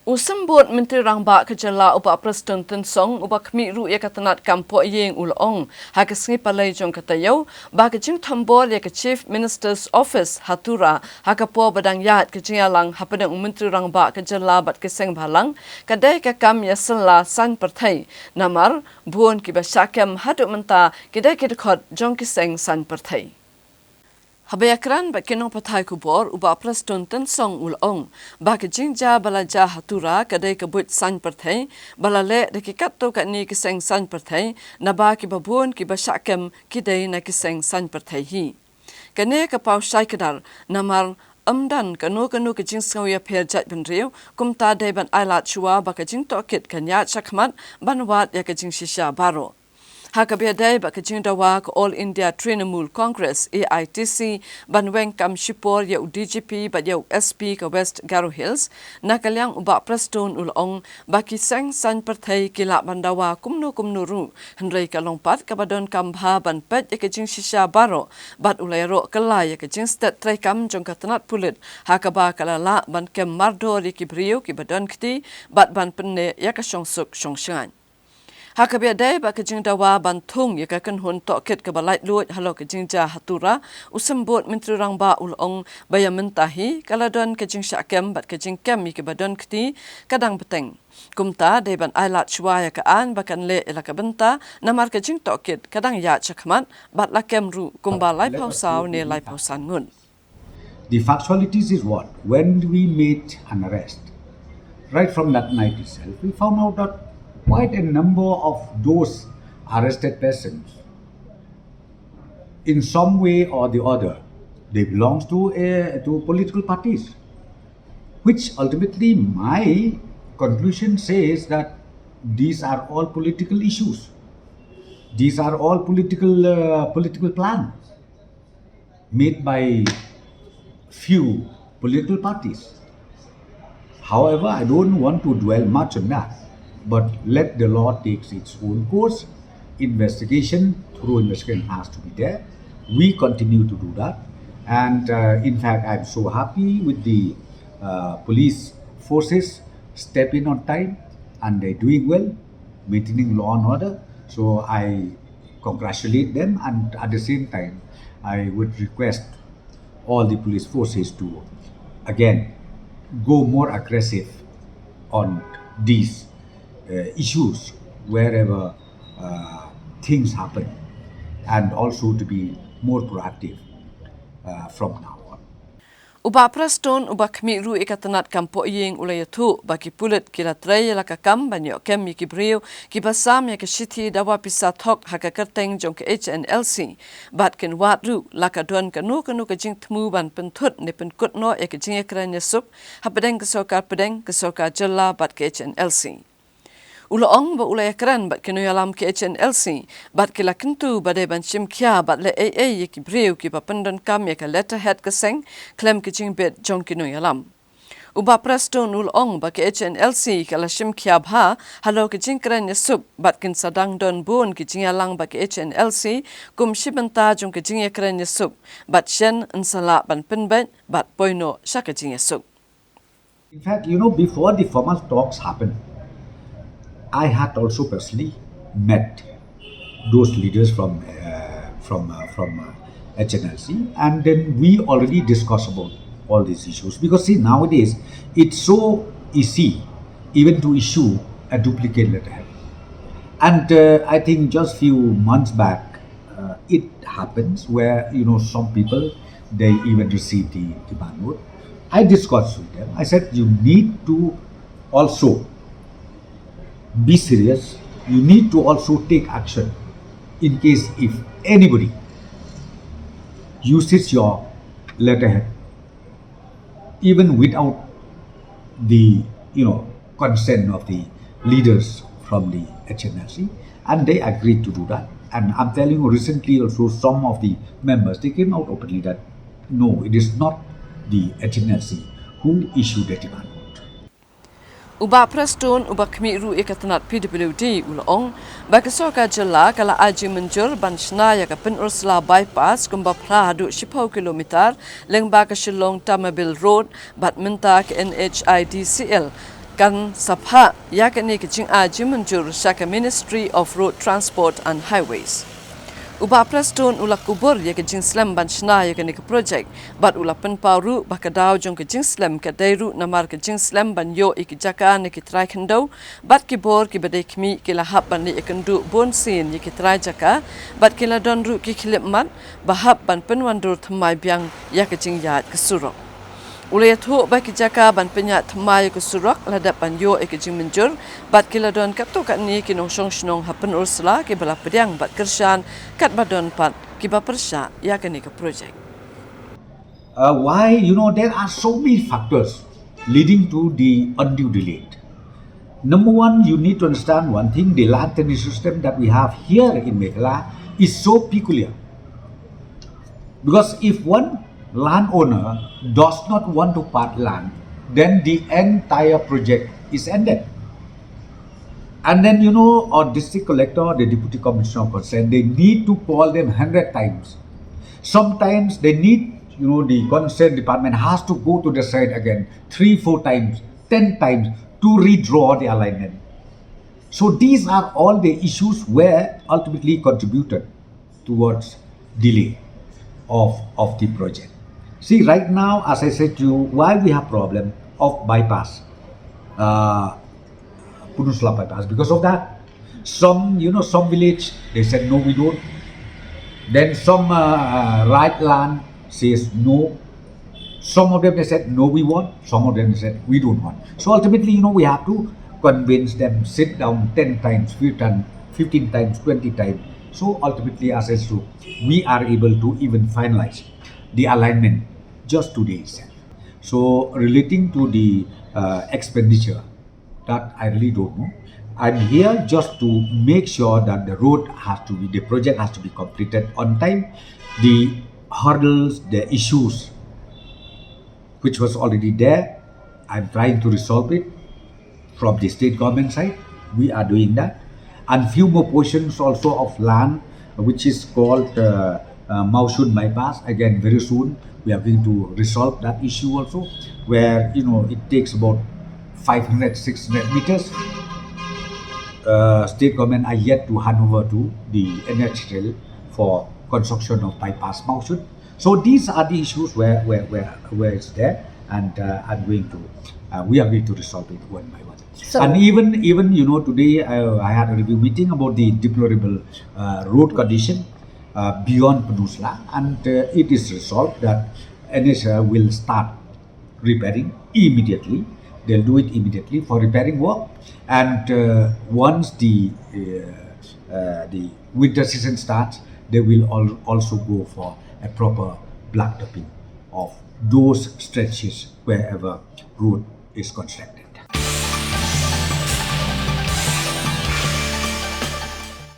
Usambut Myntri Rangbah kejala uba Prestone tensong uba kemiru ya katanat kampo yeng ulong hakesengi palai jong katayau ba jingthombor ya Chief Minister's Office Tura hakapo badang yat jingthombor hapadang Myntri Rangbah kejala bat Sengbhalang kadei kakam iasylla Saiñ Pyrthei namar buon kiba syakam haduk menta kadei kidekot jong Saiñ Pyrthei. Habayakran ba kinong patay kubor uba Prestone tensong ulong ba jingja balaja Tura kadai kabut Saiñ Pyrthei balale dekikat to ni Saiñ Pyrthei na ba kibabun kibasyakem kidai na Saiñ Pyrthei hi kane kapau syai kedar namar amdan kanu jing sngawya perjat benriu kumta dai ban ailat chua ba jing tokit kanya chakmat banwat ya jing shisha baro Hakabiadai ba kajing dawa ke All India Trinamool Congress AITC banweng kam Shipor ya DGP ba ya SP ke West Garo Hills nakalyang uba Prestone ulong baki Saiñ Pyrthei kila bandawa kumnu ru hendrai kalongpat kabadon kambha ban pet ya kajing shisha baro bat ulayro kelai ya kajing stat trai kam jong katanat pulit hakaba kalala ban kem mardor ya kibriu kibadon kti bat ban penne ya kasyong syangan Hakabiadai ba kajing dawa bantung ya kakan hun tokit ke balait luat halo kajing ja Tura usambut Myntri Rangbah ulong baya mentahi kaladon kajing syakem bat kajing kem ke badon kti kadang peteng kumta dai ban ailat chua ya kaan bakan le elaka benta namar kajing tokit kadang ya chakmat bat lakem ru kumba lai pausau ne lai pausan ngun. The factualities is what? When we made an arrest, right from that night itself, we found out that quite a number of those arrested persons, in some way or the other, they belong to political parties, which ultimately my conclusion says that these are all political issues. These are all political plans made by few political parties. However, I don't want to dwell much on that. But let the law take its own course. Thorough investigation has to be there. We continue to do that. And in fact, I'm so happy with the police forces step in on time and they're doing well, maintaining law and order. So I congratulate them, and at the same time, I would request all the police forces to, again, go more aggressive on these issues wherever things happen, and also to be more proactive from now on. Uba Prestone uba kemiru ikatanat kampo yeng ulayatu baki pulit kila tray lakakam banyo kem yikibriu kibasam ya keshiti dawa pisa thok hakakerteng jong ke HNLC bat ken watru lakadon kanu kajing temu ban pentut ne penkut no ya kajing ekran yasup hapadeng kesoka jella bat ke HNLC. Ulong ba ulay ekran bat kinuyalam ke HNLC bat kila kentu badai ban shimkia bat le AA yiki briu ki papendon kam ya ka letterhead keseng klem kicing bet jong kinuyalam. Uba Prestone ulong ba ke HNLC kala shimkia bha halo kicing keren yasup bat kin sadang don buon kicing yalang ba ke HNLC kum shibenta jong kicing keren yasup bat shen nsala ban penbet bat poino sya kicing yasup. In fact, before the formal talks happened, I had also personally met those leaders from HNLC, and then we already discussed about all these issues. Because see, nowadays it's so easy even to issue a duplicate letterhead, and I think just few months back it happens where some people, they even receive the demand note. I discussed with them. I said, you need to also be serious. You need to also take action in case if anybody uses your letterhead even without the consent of the leaders from the HNLC, and they agreed to do that. And I'm telling you, recently also some of the members, they came out openly that no, it is not the HNLC who issued the demand. Uba Prestone uba kemiru ikatanat PWD ulong bakasoka jela kala aji menjur ban ya ka penursla bypass kumba pradu 10 kilometer leng ba ka Shillong Tamabil Road bat menta ke NHIDCL kan sapha yakani kaching ajimanjur shaka Ministry of Road Transport and Highways. Uba Prestone ulak kubur ya kajing slam ban shna ya kanik project bat ulapan paru bakadaw jong kajing slam kadeiru namar kajing slam ban yo ikijaka ne kitrai khandau bat kibor ki badai kmi kila hab ban ne ikandu bon sin ya kitrai jaka bat kila donru ki khilip mat bahab ban penwandur thamai byang ya kajing yat kesurok ulay thu ba kijaka ban penya thamai kesurok ladap ban yo ikajing menjur bat kila don kapto kat ni kinong shong shnong hapen ursla ki bala pedang bat kershan kat badon pat ki ba persha ya kanik project. Why, there are so many factors leading to the undue delay. Number one, you need to understand one thing: the land tenure system that we have here in Meghalaya is so peculiar. Because if one landowner does not want to part land, then the entire project is ended. And then, our district collector, the deputy commissioner of concern, they need to call them 100 times. Sometimes they need, the concerned department has to go to the site again 3-4 times, 10 times to redraw the alignment. So these are all the issues where ultimately contributed towards delay of the project. See, right now, as I said to you, why we have problem of bypass, Punusla bypass, because of that. Some village, they said, no, we don't. Then some right land says no. Some of them, they said, no, we want. Some of them, they said, we don't want. So ultimately, we have to convince them, sit down 10 times, 15 times, 20 times. So ultimately, as I said, we are able to even finalize the alignment just today itself. So relating to the expenditure, that I really don't know. I'm here just to make sure that the project has to be completed on time. The hurdles, the issues which was already there, I'm trying to resolve it from the state government side. We are doing that. And few more portions also of land, which is called Maushun bypass. Again, very soon we are going to resolve that issue also, where it takes about 500-600 meters. State government are yet to hand over to the NHL for construction of bypass Maushun. So these are the issues where it's there, and we are going to resolve it one by one. So, and even today I had a review meeting about the deplorable road condition beyond Peninsula, and it is resolved that NHL will start repairing immediately. They'll do it immediately for repairing work, and once the winter season starts, they will also go for a proper blacktopping of those stretches wherever road is constructed.